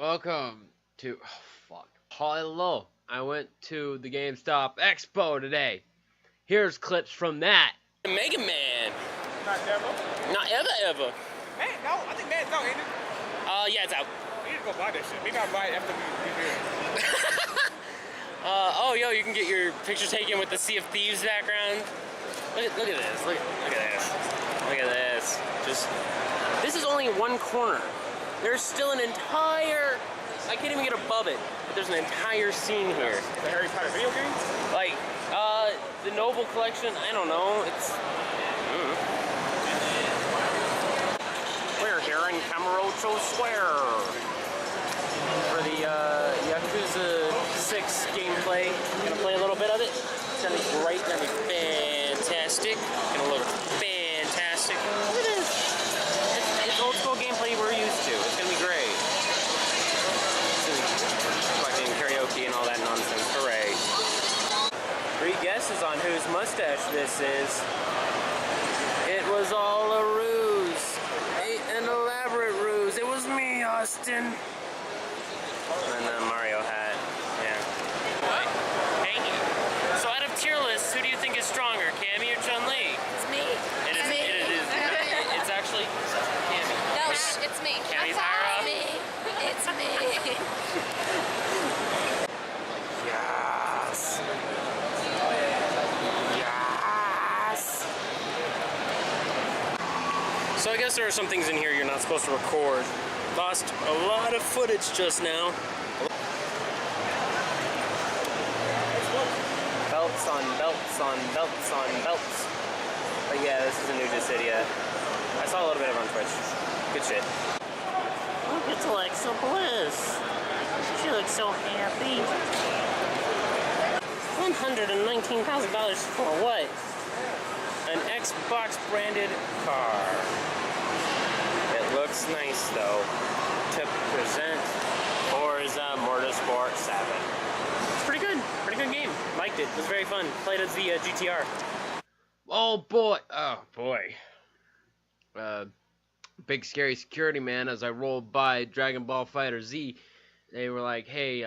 Welcome to Hello. I went to the GameStop Expo today. Here's clips from that. Mega Man. Not ever. Not ever. Man, no, I think Man's out, ain't it? Yeah, it's out. We need to go buy that shit. We gotta buy it after we here. Oh, yo, you can get your picture taken with the Sea of Thieves background. Look at this. Look at this. Look at this. This is only one corner. There's still an entire, I can't even get above it, but there's an entire scene here. The Harry Potter video game? Like, the Noble Collection, I don't know, it's... We're here in Camarocho Square for the Yakuza 6 gameplay. Gonna play a little bit of it. It's gonna be great, gonna be fantastic. Gonna look fantastic. Look at this. It's old school gameplay we're used to. It's gonna be great. Fucking karaoke and all that nonsense. Hooray. 3 guesses on whose mustache this is. It was all a ruse. An elaborate ruse. It was me, Austin. And the Mario hat. Yeah. What? Thank you. So out of tier lists, who do you think is stronger, Cammy or Chun-Li? It's me. It is. It's actually Cammy. No, it's me. Cammy's higher up. It's me. Yes. Yes. So I guess there are some things in here you're not supposed to record. Lost a lot of footage just now. Belts on belts on belts on belts. But yeah, this is a new Dissidia. I saw a little bit of it on Twitch. Good shit. Look, it's Alexa Bliss. She looks so happy. $119,000 for what? An Xbox branded car. It looks nice though to present Forza Motorsport 7. It's pretty good game. Liked it. It was very fun. Played as the GTR. Oh boy. Big scary security man as I rolled by Dragon Ball Fighter Z. They were like, hey,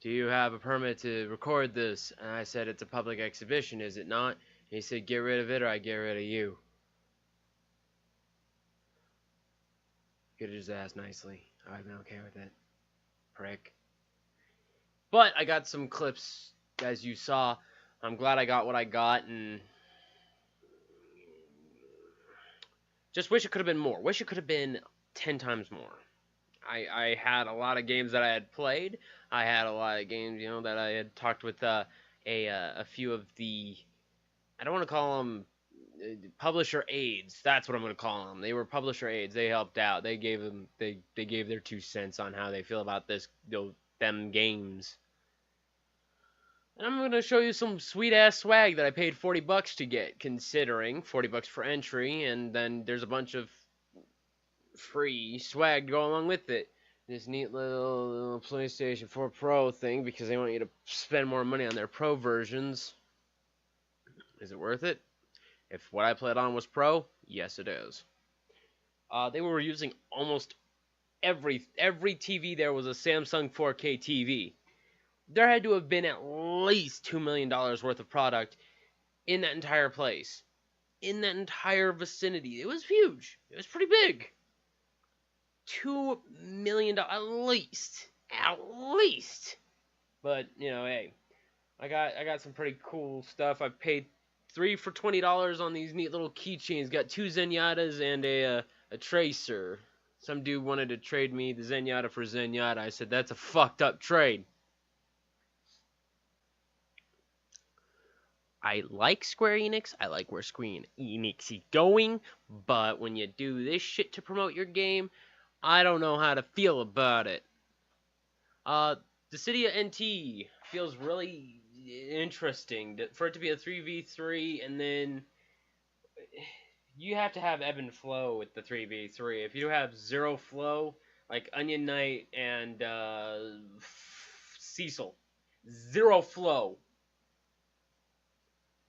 do you have a permit to record this? And I said, it's a public exhibition, is it not? And he said, get rid of it or I get rid of you. Could have just asked nicely. I've been okay with it. Prick. But I got some clips, as you saw. I'm glad I got what I got, and just wish it could have been more. Wish it could have been 10 times more. I had a lot of games that I had played. I had a lot of games, you know, that I had talked with a few of the, I don't want to call them publisher aides. That's what I'm going to call them. They were publisher aides. They helped out. They gave them they gave their 2 cents on how they feel about this, them games. And I'm going to show you some sweet-ass swag that I paid $40 to get, considering $40 for entry, and then there's a bunch of free swag to go along with it. This neat little PlayStation 4 Pro thing, because they want you to spend more money on their Pro versions. Is it worth it? If what I played on was Pro, yes it is. They were using almost every TV there was a Samsung 4K TV. There had to have been at least $2 million worth of product in that entire place. In that entire vicinity. It was huge. It was pretty big. $2 million at least. At least. But, you know, hey. I got some pretty cool stuff. I paid 3 for $20 on these neat little keychains. Got 2 Zenyatas and a Tracer. Some dude wanted to trade me the Zenyatta for Zenyatta. I said, that's a fucked up trade. I like Square Enix. I like where Square Enix is going. But when you do this shit to promote your game, I don't know how to feel about it. Dissidia NT feels really interesting. For it to be a 3v3, and then you have to have ebb and flow with the 3v3. If you have zero flow, like Onion Knight and Cecil, zero flow.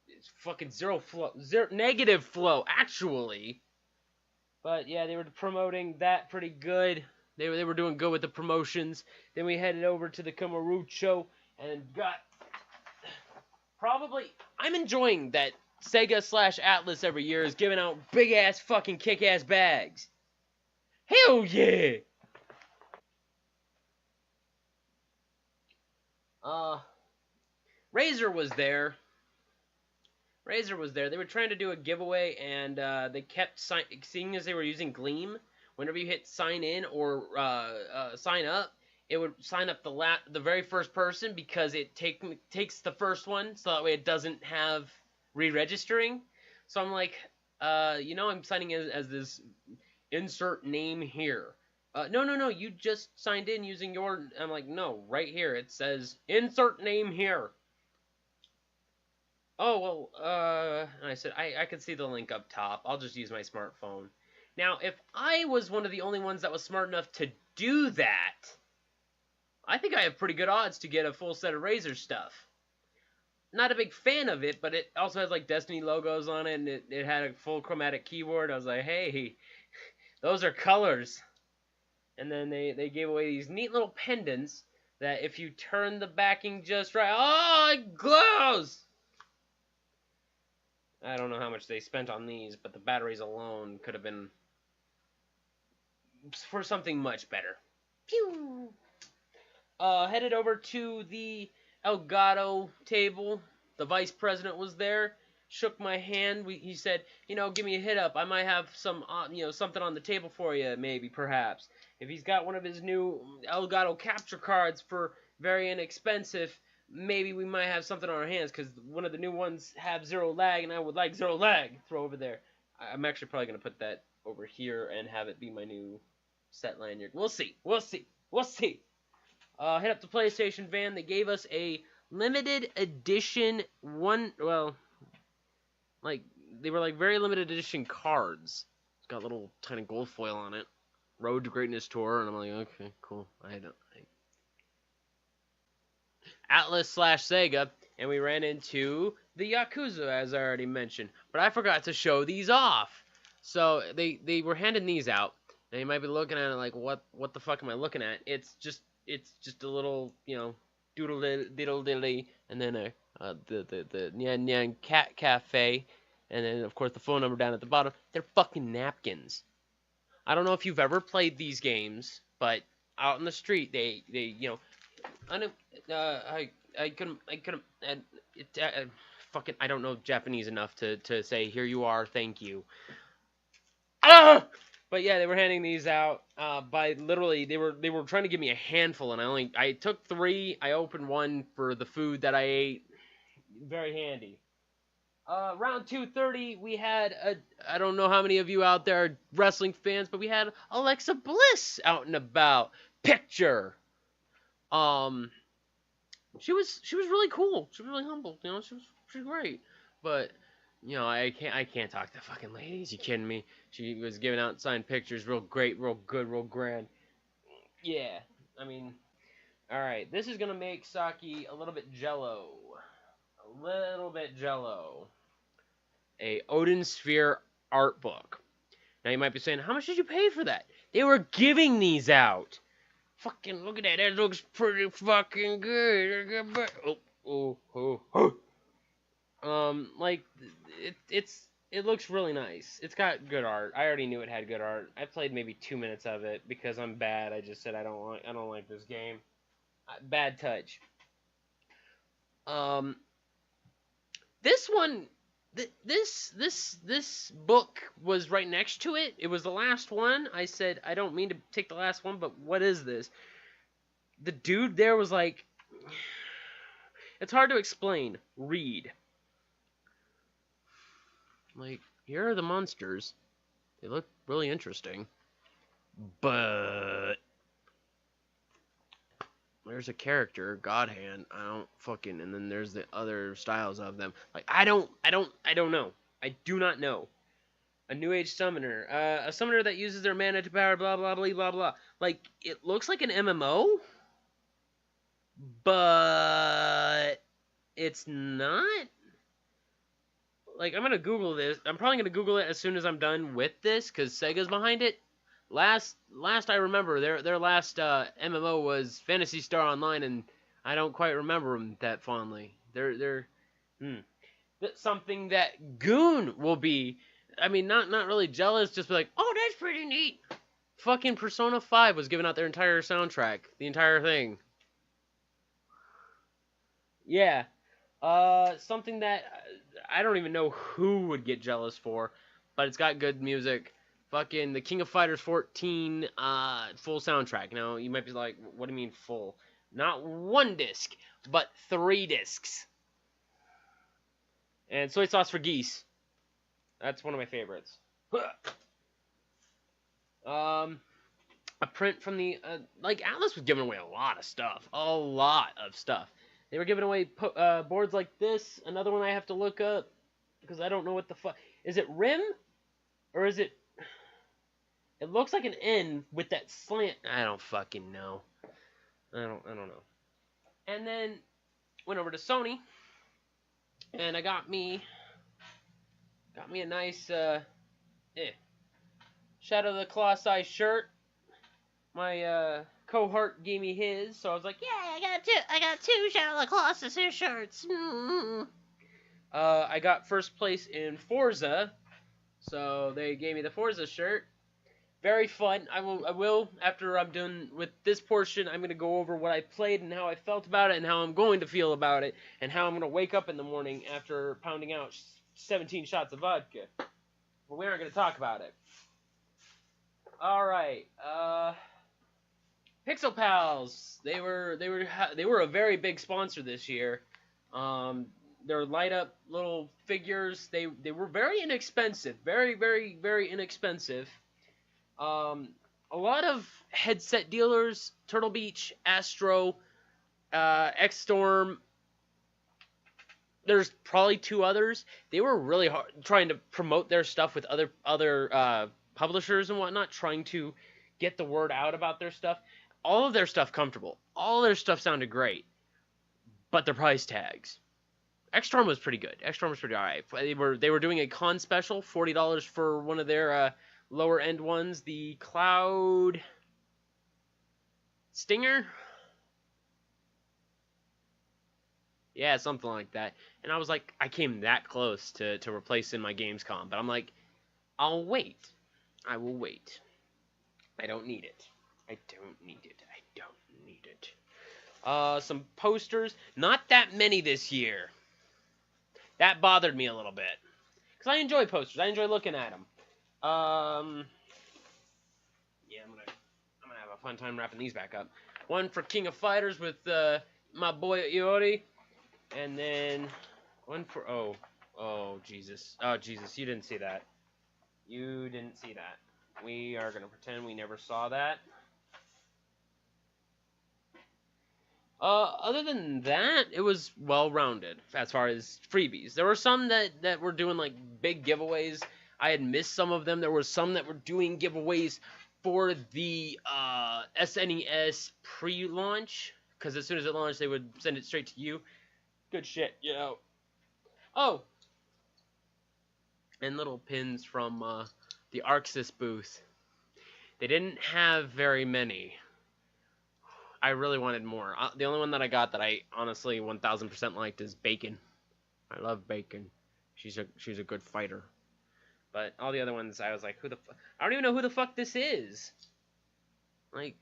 It's fucking zero flow. Negative flow, actually. But yeah, they were promoting that pretty good. They were doing good with the promotions. Then we headed over to the Kamurocho and got probably. I'm enjoying that Sega / Atlas every year is giving out big ass fucking kick ass bags. Hell yeah! Razer was there. Razer was there. They were trying to do a giveaway, and they kept seeing as they were using Gleam. Whenever you hit sign in or sign up, it would sign up the very first person because it takes the first one, so that way it doesn't have re-registering. So I'm like, I'm signing in as this insert name here. No, you just signed in using your. I'm like, no, right here it says insert name here. Oh, well, and I said, I can see the link up top. I'll just use my smartphone. Now, if I was one of the only ones that was smart enough to do that, I think I have pretty good odds to get a full set of Razer stuff. Not a big fan of it, but it also has, like, Destiny logos on it, and it had a full chromatic keyboard. I was like, hey, those are colors. And then they gave away these neat little pendants that if you turn the backing just right, oh, it glows! I don't know how much they spent on these, but the batteries alone could have been for something much better. Pew! Headed over to the Elgato table. The vice president was there. Shook my hand. He said, give me a hit up. I might have some, something on the table for you, maybe, perhaps. If he's got one of his new Elgato capture cards for very inexpensive, maybe we might have something on our hands, because one of the new ones have 0 lag, and I would like 0 lag. Throw over there. I'm actually probably going to put that over here and have it be my new set lanyard. We'll see. Hit up the PlayStation van. They gave us a limited edition they were like very limited edition cards. It's got little tiny gold foil on it. Road to Greatness Tour, and I'm like, okay, cool. Atlas / Sega, and we ran into the Yakuza, as I already mentioned. But I forgot to show these off. So they were handing these out. Now you might be looking at it like, what the fuck am I looking at? It's just a little, doodle diddle dilly, and then the Nyan Nyan Cat Cafe, and then of course the phone number down at the bottom. They're fucking napkins. I don't know if you've ever played these games, but out in the street they I don't know Japanese enough to say here you are, thank you. But yeah, they were handing these out by literally they were trying to give me a handful, and I took 3. I opened 1 for the food that I ate. Very handy. Around 2:30, we had I don't know how many of you out there are wrestling fans, but we had Alexa Bliss out and about. Picture. She was really cool. She was really humble. She was great. But I can't talk to fucking ladies. You kidding me? She was giving out signed pictures, real great, real good, real grand. Yeah, I mean, all right. This is gonna make Saki a little bit jello. A Odin Sphere art book. Now you might be saying, how much did you pay for that? They were giving these out. Fucking look at that. That looks pretty fucking good. It looks really nice. It's got good art. I already knew it had good art. I played maybe 2 minutes of it because I'm bad. I just said I don't like this game. Bad touch. This one, this book was right next to it. It was the last one. I said, I don't mean to take the last one, but what is this? The dude there was like, it's hard to explain. Read. Like, here are the monsters. They look really interesting. But there's a character, God Hand. I don't fucking, and then there's the other styles of them. Like, I don't know. I do not know. A New Age summoner. A summoner that uses their mana to power blah blah blah blah blah. Like, it looks like an MMO, but it's not. Like, I'm gonna Google this. I'm probably gonna Google it as soon as I'm done with this, because Sega's behind it. Last I remember, their last MMO was Phantasy Star Online, and I don't quite remember them that fondly. They're That's something that Goon will be. I mean, not really jealous, just be like, oh, that's pretty neat. Fucking Persona 5 was giving out their entire soundtrack, the entire thing. Yeah. Something that I don't even know who would get jealous for, but it's got good music. Fucking the King of Fighters 14 full soundtrack. Now, you might be like, what do you mean full? Not one disc, but 3 discs. And Soy Sauce for Geese. That's one of my favorites. A print from the... like, Atlas was giving away a lot of stuff. A lot of stuff. They were giving away boards like this. Another one I have to look up. Because I don't know what the fuck... Is it Rim? Or is it... It looks like an N with that slant. I don't fucking know. I don't know. And then went over to Sony. And I got me a nice Shadow of the Colossi shirt. My cohort gave me his, so I was like, yeah, I got two Shadow of the Colossus shirts. I got first place in Forza, so they gave me the Forza shirt. Very fun. I will after I'm done with this portion, I'm gonna go over what I played and how I felt about it and how I'm going to feel about it and how I'm gonna wake up in the morning after pounding out 17 shots of vodka. But we aren't gonna talk about it. All right. Pixel Pals. They were a very big sponsor this year. Their light up little figures. They were very inexpensive. Very, very, very inexpensive. A lot of headset dealers, Turtle Beach, Astro, X-Storm, there's probably 2 others. They were really hard trying to promote their stuff with other publishers and whatnot, trying to get the word out about their stuff. All of their stuff comfortable. All their stuff sounded great. But their price tags. X-Storm was pretty good. X-Storm was pretty alright. They were doing a con special, $40 for one of their lower end ones, the Cloud Stinger? Yeah, something like that. And I was like, I came that close to replacing my Gamescom, but I'm like, I'll wait. I will wait. I don't need it. I don't need it. I don't need it. Some posters. Not that many this year. That bothered me a little bit. Because I enjoy posters. I enjoy looking at them. Yeah, I'm gonna have a fun time wrapping these back up. One for King of Fighters with my boy Iori, and then one for oh Jesus, you didn't see that. You didn't see that. We are gonna pretend we never saw that. Other than that, it was well-rounded as far as freebies. There were some that were doing like big giveaways. I had missed some of them. There were some that were doing giveaways for the SNES pre-launch, because as soon as it launched, they would send it straight to you. Good shit, you know. Oh, and little pins from the Arxis booth. They didn't have very many. I really wanted more. The only one that I got that I honestly 1000% liked is Bacon. I love Bacon. She's a good fighter. But all the other ones, I was like, who the fuck? I don't even know who the fuck this is. Like,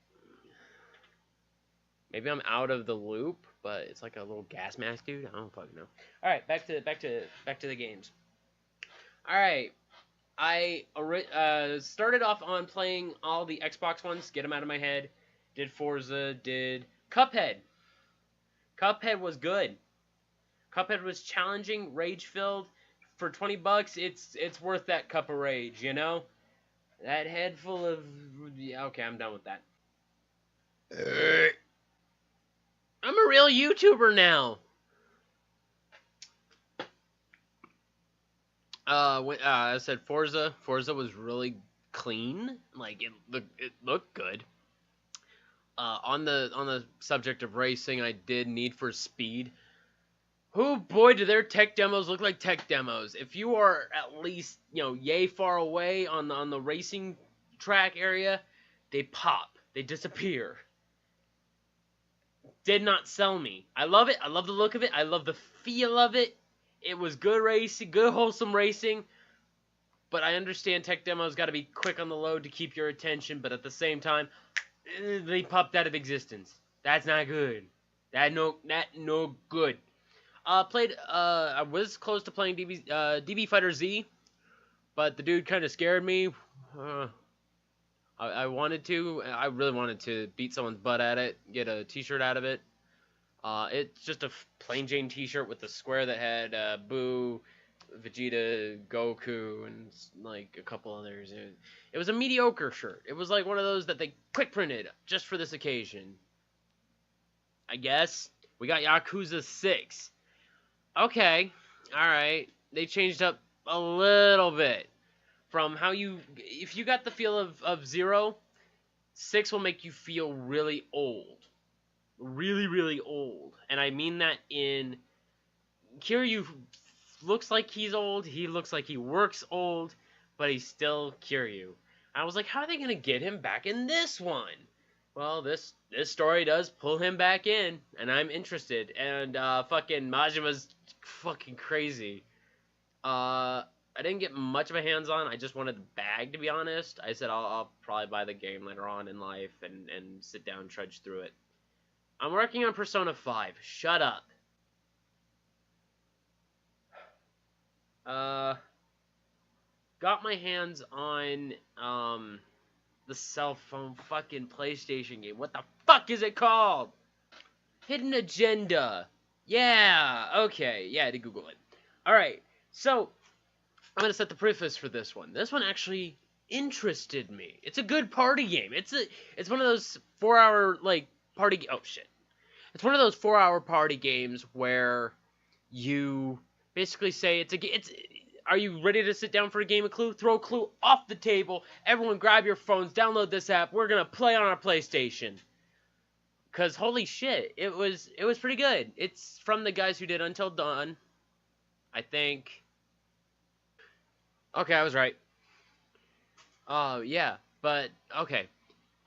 maybe I'm out of the loop, but it's like a little gas mask dude. I don't fucking know. All right, back to the games. All right, I started off on playing all the Xbox ones, get them out of my head. Did Forza, did Cuphead. Cuphead was good. Cuphead was challenging, rage-filled. For $20, it's worth that cup of rage, you know? That head full of... Yeah, okay, I'm done with that. I'm a real YouTuber now. I said Forza. Forza was really clean. Like, it looked good. On the subject of racing, I did Need for Speed. Oh boy, do their tech demos look like tech demos. If you are at least, yay far away on the racing track area, they pop. They disappear. Did not sell me. I love it. I love the look of it. I love the feel of it. It was good racing, good wholesome racing. But I understand tech demos got to be quick on the load to keep your attention. But at the same time, they popped out of existence. That's not good. That no good. I was close to playing DB Fighter Z, but the dude kind of scared me. I really wanted to beat someone's butt at it, get a t-shirt out of it. It's just a plain Jane t-shirt with the square that had Boo, Vegeta, Goku, and like a couple others. It was a mediocre shirt. It was like one of those that they quick printed just for this occasion. I guess. We got Yakuza 6. Okay, alright. They changed up a little bit. From how if you got the feel of 0, 6 will make you feel really old. Really, really old. And I mean that in Kiryu looks like he's old, he looks like he works old, but he's still Kiryu. I was like, how are they gonna get him back in this one? Well, this story does pull him back in, and I'm interested. And fucking Majima's fucking crazy. I didn't get much of a hands-on. I just wanted the bag, to be honest. I said I'll probably buy the game later on in life and sit down and trudge through it. I'm working on Persona 5. Shut up. Got my hands on the cell phone fucking PlayStation game. What the fuck is it called? Hidden Agenda. Yeah, okay. Yeah, I had to Google it. Alright, so I'm going to set the preface for this one. This one actually interested me. It's a good party game. It's one of those 4-hour, like, party... Oh, shit. It's one of those 4-hour party games where you basically say are you ready to sit down for a game of Clue? Throw Clue off the table. Everyone grab your phones. Download this app. We're going to play on our PlayStation. Because, holy shit, it was pretty good. It's from the guys who did Until Dawn, I think... Okay, I was right. Oh, yeah, but, okay.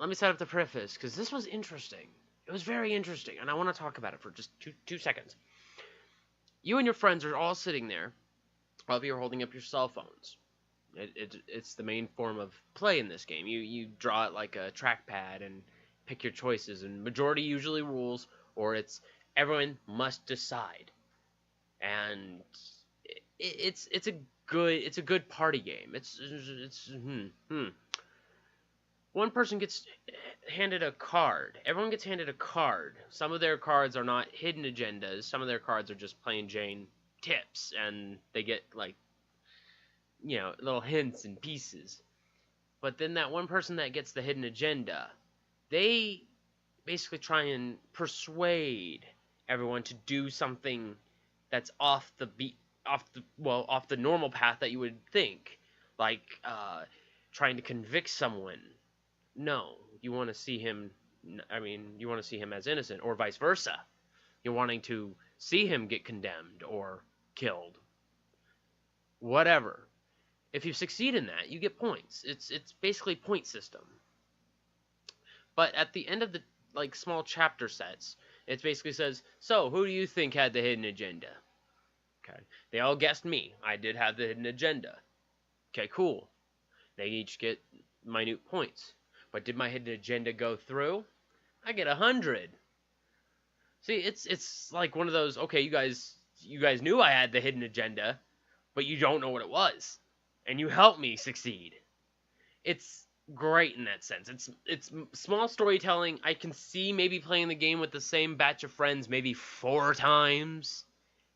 Let me set up the preface, because this was interesting. It was very interesting, and I want to talk about it for just two seconds. You and your friends are all sitting there. All of you are holding up your cell phones. It's the main form of play in this game. You draw it like a trackpad and pick your choices, and majority usually rules, or it's everyone must decide. And it's a good party game. One person gets handed a card. Everyone gets handed a card. Some of their cards are not hidden agendas. Some of their cards are just plain Jane tips, and they get like, you know, little hints and pieces. But then that one person that gets the hidden agenda, they basically try and persuade everyone to do something that's off the normal path that you would think, like trying to convict someone. No, you want to see him as innocent, or vice versa. You're wanting to see him get condemned or killed. Whatever. If you succeed in that, you get points. It's basically point system. But at the end of the small chapter sets, it basically says, so who do you think had the hidden agenda? Okay. They all guessed me. I did have the hidden agenda. Okay, cool. They each get minute points. But did my hidden agenda go through? I get 100. See, it's like one of those, okay, you guys knew I had the hidden agenda, but you don't know what it was. And you helped me succeed. It's great in that sense. It's small storytelling. I can see maybe playing the game with the same batch of friends maybe 4 times.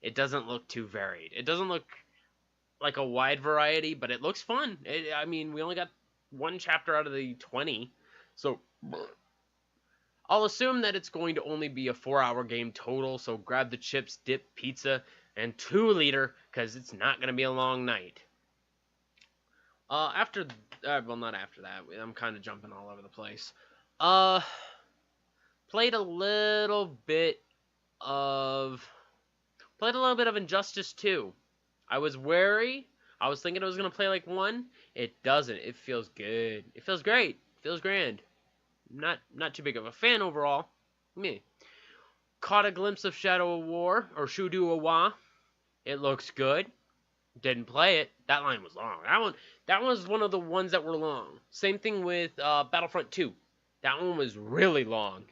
It doesn't look too varied. It doesn't look like a wide variety, but it looks fun. I mean, we only got 1 chapter out of the 20, so I'll assume that it's going to only be a 4-hour game total, so grab the chips, dip, pizza, and 2-liter, because it's not going to be a long night. Not after that. I'm kind of jumping all over the place. Played a little bit of Injustice 2. I was wary. I was thinking it was gonna play like 1. It doesn't. It feels good. It feels great. It feels grand. Not too big of a fan overall. Me. Caught a glimpse of Shadow of War or Shudu Awa. It looks good. Didn't play it. That line was long. That was one of the ones that were long. Same thing with Battlefront 2. That one was really long.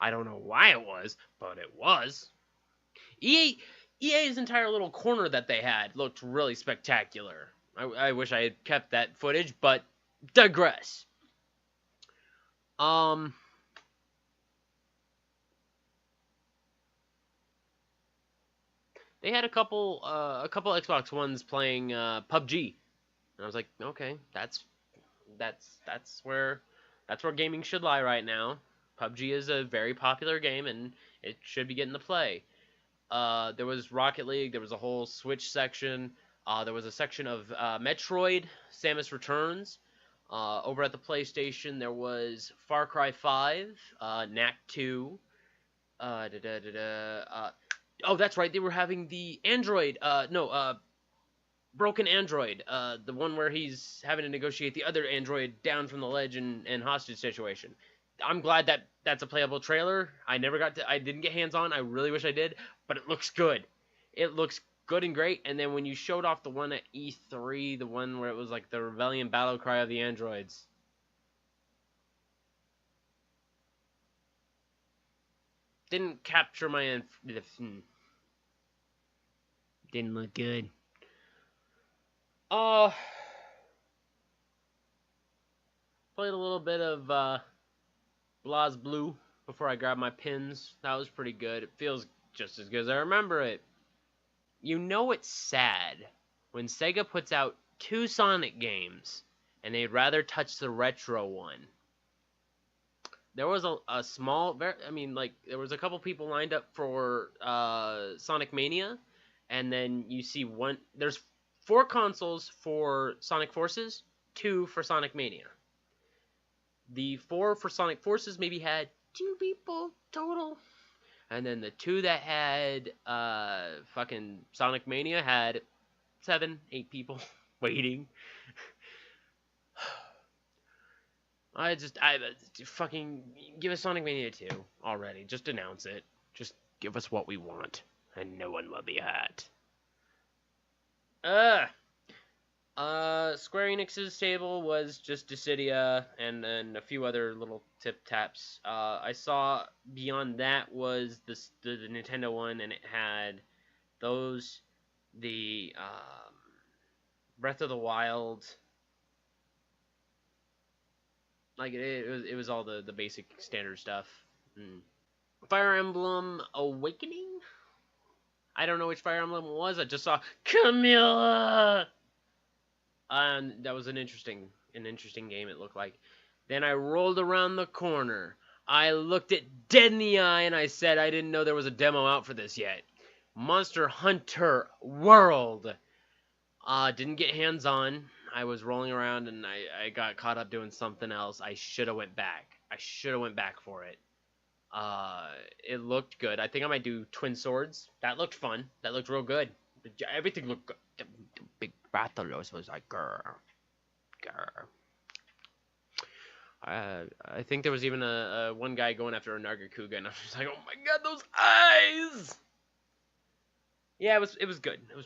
I don't know why it was, but it was. EA's entire little corner that they had looked really spectacular. I wish I had kept that footage, but digress. They had a couple Xbox Ones playing PUBG, and I was like, okay, that's where gaming should lie right now. PUBG is a very popular game, and it should be getting to play. There was Rocket League. There was a whole Switch section. There was a section of Metroid: Samus Returns. Over at the PlayStation, there was Far Cry 5, Knack 2. Oh, that's right. They were having the Android. Broken Android. The one where he's having to negotiate the other Android down from the ledge and hostage situation. I'm glad that that's a playable trailer. I didn't get hands on. I really wish I did, but it looks good. It looks good and great. And then when you showed off the one at E3, the one where it was like the Rebellion battle cry of the androids, didn't capture my didn't look good. Played a little bit of Blaz Blue before I grabbed my pins. That was pretty good. It feels just as good as I remember it. You know it's sad when Sega puts out 2 Sonic games and they'd rather touch the retro one. There was a small, there was a couple people lined up for Sonic Mania, and then you see there's 4 consoles for Sonic Forces, 2 for Sonic Mania. The 4 for Sonic Forces maybe had 2 people total. And then the 2 that had fucking Sonic Mania had 7, 8 people waiting. I fucking give us Sonic Mania 2 already. Just announce it. Just give us what we want. And no one will be hurt. Square Enix's table was just Dissidia and then a few other little tip-taps. I saw beyond that was the Nintendo one, and it had the Breath of the Wild. Like, it was all the basic standard stuff. Fire Emblem Awakening? I don't know which Fire Emblem it was. I just saw Camilla! And that was an interesting game, it looked like. Then I rolled around the corner. I looked it dead in the eye and I said I didn't know there was a demo out for this yet. Monster Hunter World. Didn't get hands on. I was rolling around and I got caught up doing something else. I should have went back. For it. It looked good. I think I might do Twin Swords. That looked fun. That looked real good. Everything looked good. The big Rathalos was like, grr. I think there was even a one guy going after a Nargacuga, and I was just like, oh my god, those eyes! Yeah, it was good. It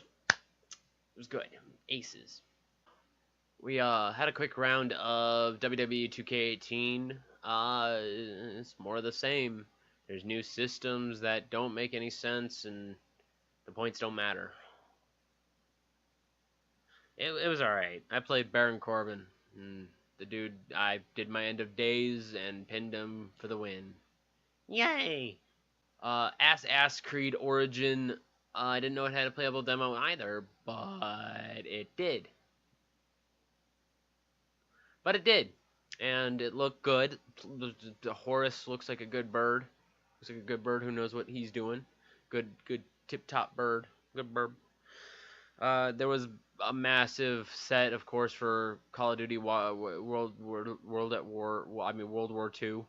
was good. Aces. We had a quick round of WWE 2K18. It's more of the same. There's new systems that don't make any sense, and the points don't matter. It was alright. I played Baron Corbin, and the dude, I did my end of days and pinned him for the win. Yay! Ass Creed Origin, I didn't know it had a playable demo either, but it did. And it looked good. The Horus looks like a good bird. Looks like a good bird who knows what he's doing. Good tip-top bird. Good bird. There was a massive set, of course, for Call of Duty World War II.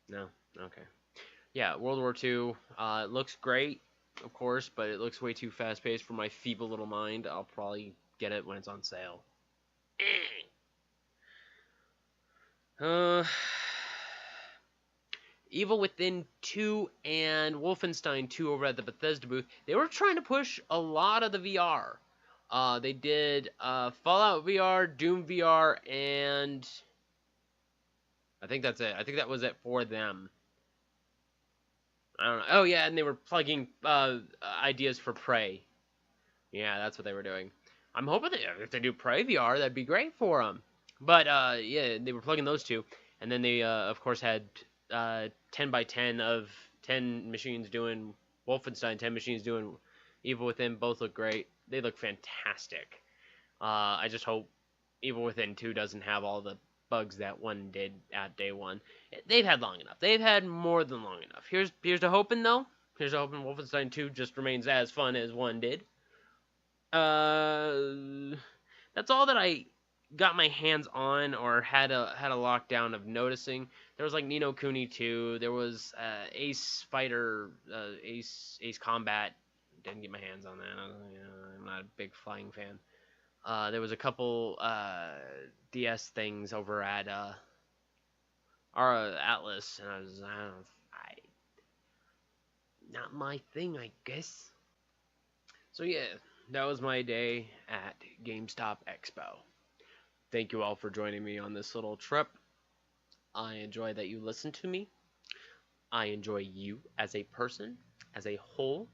No? Okay. Yeah, World War II. It looks great. of course, but it looks way too fast-paced for my feeble little mind. I'll probably get it when it's on sale. Evil Within 2 and Wolfenstein 2 over at the Bethesda booth, they were trying to push a lot of the VR. They did Fallout VR, Doom VR, and I think that's it. I think that was it for them. I don't know. Oh, yeah, and they were plugging ideas for Prey. Yeah, that's what they were doing. I'm hoping that if they do Prey VR, that'd be great for them. But, yeah, they were plugging those two. And then they, of course, had 10 by 10 of 10 machines doing Wolfenstein, 10 machines doing Evil Within. Both look great. They look fantastic. I just hope Evil Within 2 doesn't have all the bugs that one did at day one. They've had long enough. They've had more than long enough. Here's to hoping, though. Here's to hoping Wolfenstein 2 just remains as fun as 1 did. That's all that I got my hands on or had a lockdown of noticing. There was like Ni no Kuni 2. There was Ace Fighter, Ace Combat. Didn't get my hands on that. I'm not a big flying fan. There was a couple DS things over at our Atlas, and I don't know, not my thing, I guess. So yeah, that was my day at GameStop Expo. Thank you all for joining me on this little trip. I enjoy that you listen to me. I enjoy you as a person, as a whole.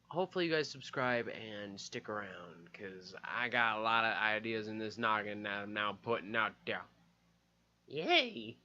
Hopefully you guys subscribe and stick around, because I got a lot of ideas in this noggin that I'm now putting out there. Yay!